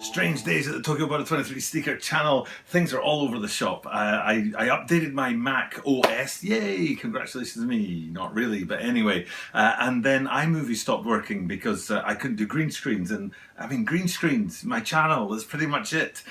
Strange days at the Tokyo Butter 23 Sneaker channel. Things are all over the shop. I updated my Mac OS. Yay! Congratulations to me. Not really, but anyway. And then iMovie stopped working because I couldn't do green screens. And I mean, green screens, my channel is pretty much it.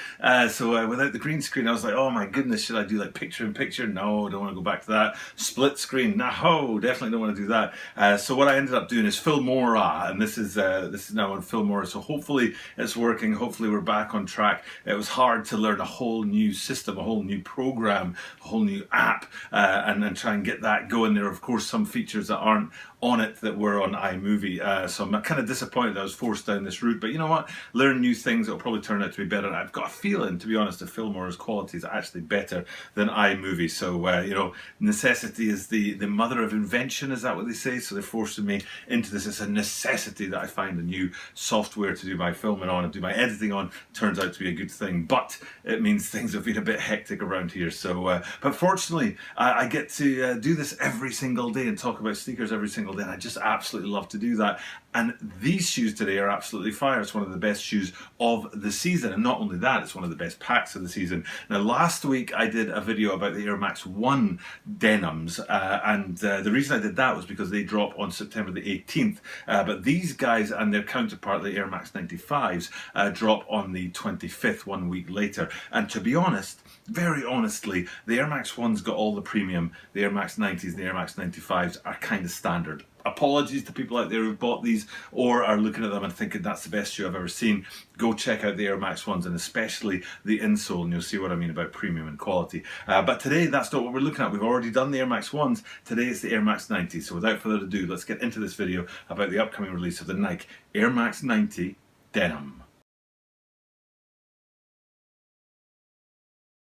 So without the green screen, I was like, oh my goodness, should I do like picture in picture? No, don't want to go back to that. Split screen? No, definitely don't want to do that. So what I ended up doing is Filmora, and this is now on Filmora. So hopefully it's working. Hopefully we're back on track. It was hard to learn a whole new system, a whole new program, a whole new app, and try and get that going. There are of course some features that aren't on it that were on iMovie, so I'm kind of disappointed that I was forced down this route, but you know what, learn new things, it'll probably turn out to be better. I've got a feeling, to be honest, that Filmora's quality is actually better than iMovie, so you know, necessity is the mother of invention, is that what they say? So they're forcing me into this. It's a necessity that I find a new software to do my filming on and do my editing on. Turns out to be a good thing, but it means things have been a bit hectic around here, so but fortunately I get to do this every single day and talk about sneakers every single day, and I just absolutely love to do that. And these shoes today are absolutely fire. It's one of the best shoes of the season, and not only that, it's one of the best packs of the season. Now last week I did a video about the Air Max 1 denims, and the reason I did that was because they drop on September the 18th, but these guys and their counterpart, the Air Max 95s, drop on the 25th, 1 week later. And to be honest, very honestly, the Air Max 1's got all the premium. The Air Max 90s and the Air Max 95s are kind of standard. Apologies to people out there who've bought these or are looking at them and thinking that's the best shoe I've ever seen. Go check out the Air Max 1s, and especially the insole, and you'll see what I mean about premium and quality. But today, that's not what we're looking at. We've already done the Air Max 1s. Today it's the Air Max 90s. So without further ado, let's get into this video about the upcoming release of the Nike Air Max 90 Denim.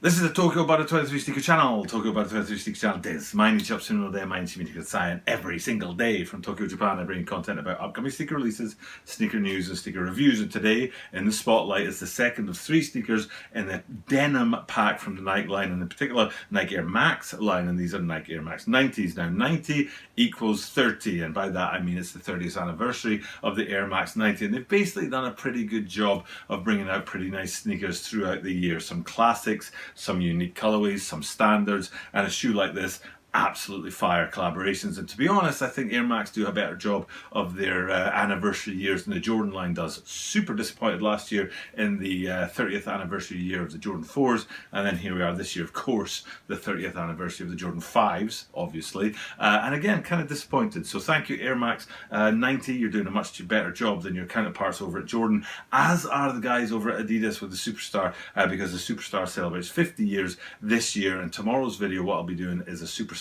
This is the Tokyo Butter 23 Sneaker channel. Tokyo Butter 23 Sneaker channel des.毎日アップするので毎日見てください. And every single day from Tokyo, Japan, I bring content about upcoming sneaker releases, sneaker news, and sneaker reviews. And today, in the spotlight, is the second of 3 sneakers in the denim pack from the Nike line, and in particular, Nike Air Max line. And these are Nike Air Max 90s. Now, 90 equals 30, and by that I mean it's the 30th anniversary of the Air Max 90. And they've basically done a pretty good job of bringing out pretty nice sneakers throughout the year. Some classics, some unique colorways, some standards, and a shoe like this, absolutely fire collaborations. And to be honest, I think Air Max do a better job of their anniversary years than the Jordan line does. Super disappointed last year in the 30th anniversary year of the Jordan 4s, and then here we are this year, of course, the 30th anniversary of the Jordan 5s, obviously, and again, kind of disappointed. So thank you, Air Max 90, you're doing a much better job than your counterparts over at Jordan, as are the guys over at Adidas with the Superstar, because the Superstar celebrates 50 years this year, and tomorrow's video, what I'll be doing is a Superstar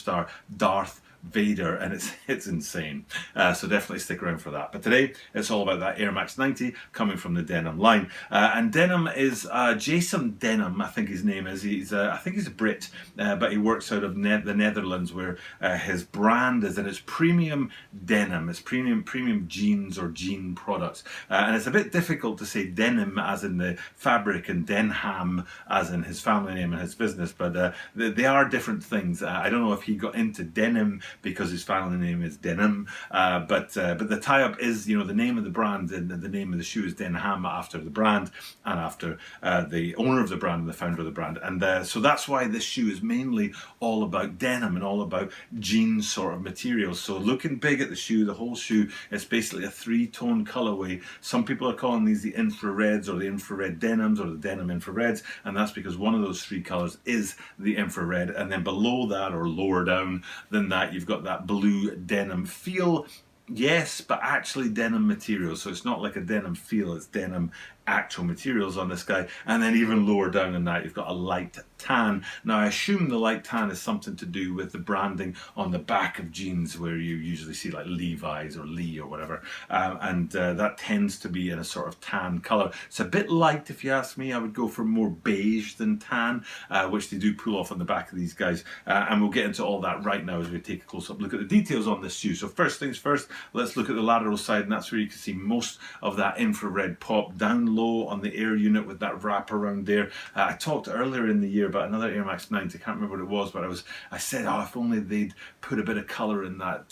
Darth Vader, and it's insane, so definitely stick around for that. But today it's all about that Air Max 90 coming from the denim line, and denim is Jason Denham, I think his name is. I think he's a Brit, but he works out of the Netherlands, where his brand is, and it's premium denim. It's premium jeans or jean products, and it's a bit difficult to say denim as in the fabric and DENHAM as in his family name and his business, but they are different things. I don't know if he got into denim because his family name is Denim, but the tie-up is, you know, the name of the brand and the name of the shoe is DENHAM, after the brand and after the owner of the brand and the founder of the brand, and so that's why this shoe is mainly all about denim and all about jean sort of materials. So looking big at the shoe, the whole shoe, it's basically a 3-tone colorway. Some people are calling these the infrareds or the infrared denims or the denim infrareds, and that's because one of those 3 colors is the infrared, and then below that or lower down than that you've got that blue denim feel. Yes, but actually denim material, so it's not like a denim feel, it's denim actual materials on this guy. And then even lower down than that you've got a light tan. Now I assume the light tan is something to do with the branding on the back of jeans, where you usually see like Levi's or Lee or whatever, and that tends to be in a sort of tan color. It's a bit light if you ask me. I would go for more beige than tan, which they do pull off on the back of these guys, and we'll get into all that right now as we take a close-up look at the details on this shoe. So first things first, let's look at the lateral side, and that's where you can see most of that infrared pop down low on the Air unit with that wrap around there. I talked earlier in the year about another Air Max 90, I can't remember what it was, but I said, oh, if only they'd put a bit of colour in that,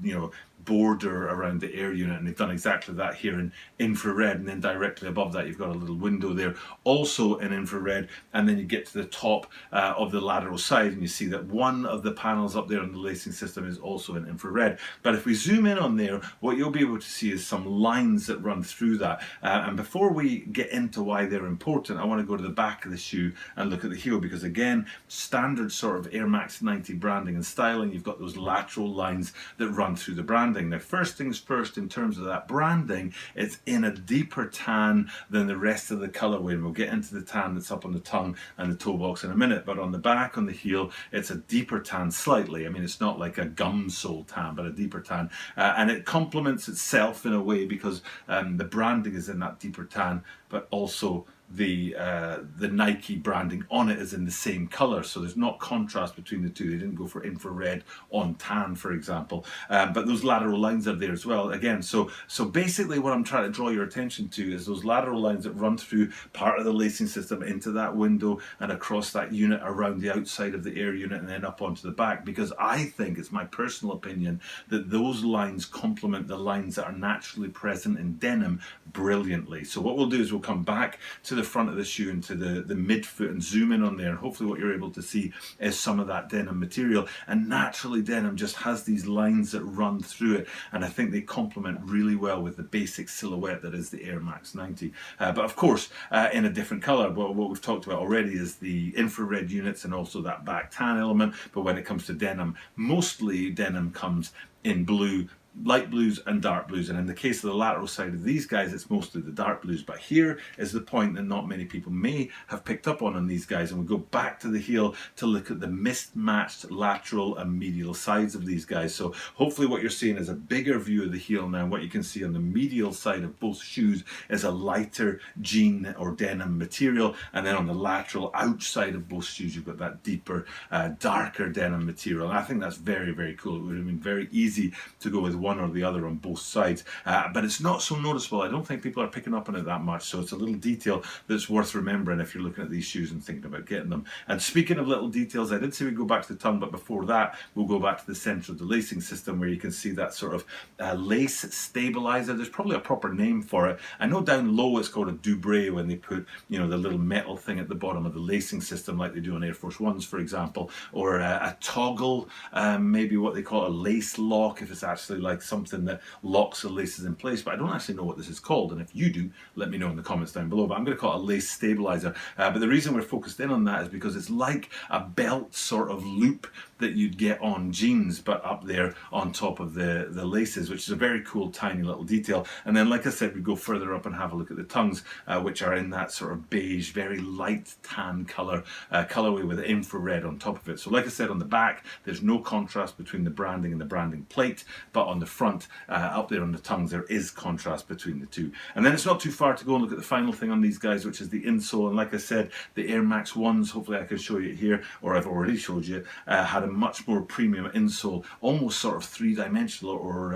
you know, border around the air unit, and they've done exactly that here in infrared, and then directly above that you've got a little window there also in infrared, and then you get to the top of the lateral side and you see that one of the panels up there on the lacing system is also in infrared. But if we zoom in on there, what you'll be able to see is some lines that run through that, and before we get into why they're important, I want to go to the back of the shoe and look at the heel, because again, standard sort of Air Max 90 branding and styling, you've got those lateral lines that run through the branding. Now first things first, in terms of that branding, it's in a deeper tan than the rest of the colorway, and we'll get into the tan that's up on the tongue and the toe box in a minute. But on the back, on the heel, it's a deeper tan slightly. I mean, it's not like a gum sole tan, but a deeper tan, and it complements itself in a way because the branding is in that deeper tan, but also the Nike branding on it is in the same color, so there's not contrast between the two. They didn't go for infrared on tan, for example, but those lateral lines are there as well. Again, so basically what I'm trying to draw your attention to is those lateral lines that run through part of the lacing system into that window and across that unit around the outside of the air unit and then up onto the back, because I think, it's my personal opinion, that those lines complement the lines that are naturally present in denim brilliantly. So what we'll do is we'll come back to the front of the shoe and to the midfoot and zoom in on there, and hopefully what you're able to see is some of that denim material. And naturally denim just has these lines that run through it, and I think they complement really well with the basic silhouette that is the Air Max 90, but of course in a different color. Well, what we've talked about already is the infrared units and also that back tan element, but when it comes to denim, mostly denim comes in blue, light blues and dark blues, and in the case of the lateral side of these guys, it's mostly the dark blues. But here is the point that not many people may have picked up on these guys, and we go back to the heel to look at the mismatched lateral and medial sides of these guys. So hopefully what you're seeing is a bigger view of the heel now. What you can see on the medial side of both shoes is a lighter jean or denim material, and then on the lateral outside of both shoes you've got that deeper darker denim material, and I think that's very, very cool. It would have been very easy to go with one or the other on both sides, but it's not so noticeable. I don't think people are picking up on it that much, so it's a little detail that's worth remembering if you're looking at these shoes and thinking about getting them. And speaking of little details, I did say we go back to the tongue, but before that we'll go back to the center of the lacing system, where you can see that sort of lace stabilizer. There's probably a proper name for it. I know down low it's called a doubre, when they put, you know, the little metal thing at the bottom of the lacing system like they do on Air Force Ones, for example, or a toggle, maybe what they call a lace lock, if it's actually like something that locks the laces in place. But I don't actually know what this is called, and if you do, let me know in the comments down below. But I'm going to call it a lace stabilizer, but the reason we're focused in on that is because it's like a belt sort of loop that you'd get on jeans, but up there on top of the laces, which is a very cool tiny little detail. And then, like I said, we go further up and have a look at the tongues, which are in that sort of beige, very light tan colorway with infrared on top of it. So like I said, on the back there's no contrast between the branding and the branding plate, but on the front, up there on the tongues, there is contrast between the two. And then it's not too far to go and look at the final thing on these guys, which is the insole. And like I said, the Air Max 1s, hopefully I can show you it here, or I've already showed you, had a much more premium insole, almost sort of three-dimensional, or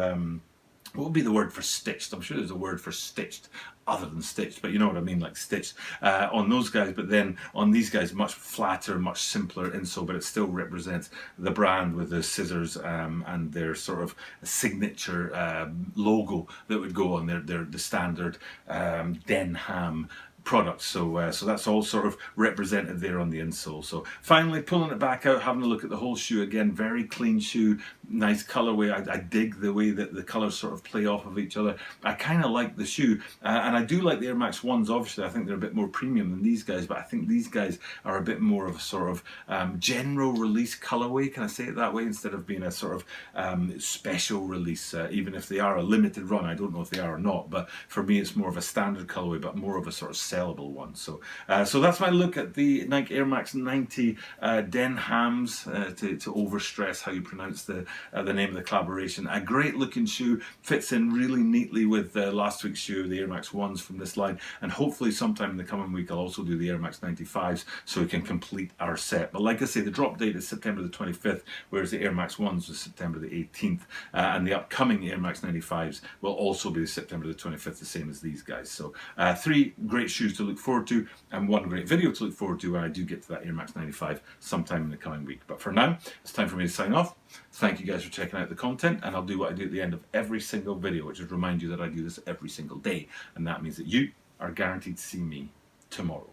what would be the word for stitched? I'm sure there's a word for stitched other than stitched, but you know what I mean, like stitched on those guys. But then on these guys, much flatter, much simpler insole, but it still represents the brand with the scissors and their sort of signature logo that would go on the standard DENHAM products. So that's all sort of represented there on the insole. So finally, pulling it back out, having a look at the whole shoe again, very clean shoe, nice colorway. I dig the way that the colors sort of play off of each other. I kind of like the shoe, and I do like the Air Max 1s. Obviously I think they're a bit more premium than these guys, but I think these guys are a bit more of a sort of general release colorway, can I say it that way, instead of being a sort of special release, even if they are a limited run. I don't know if they are or not, but for me it's more of a standard colorway, but more of a sort of sellable one. So that's my look at the Nike Air Max 90 DENHAMs, to overstress how you pronounce the name of the collaboration. A great looking shoe, fits in really neatly with last week's shoe, the Air Max 1s from this line, and hopefully sometime in the coming week I'll also do the Air Max 95s so we can complete our set. But like I say, the drop date is September the 25th, whereas the Air Max 1s was September the 18th, and the upcoming Air Max 95s will also be September the 25th, the same as these guys. So three great shoes choose to look forward to, and one great video to look forward to when I do get to that Air Max 95 sometime in the coming week. But for now, it's time for me to sign off. Thank you guys for checking out the content, and I'll do what I do at the end of every single video, which is remind you that I do this every single day, and that means that you are guaranteed to see me tomorrow.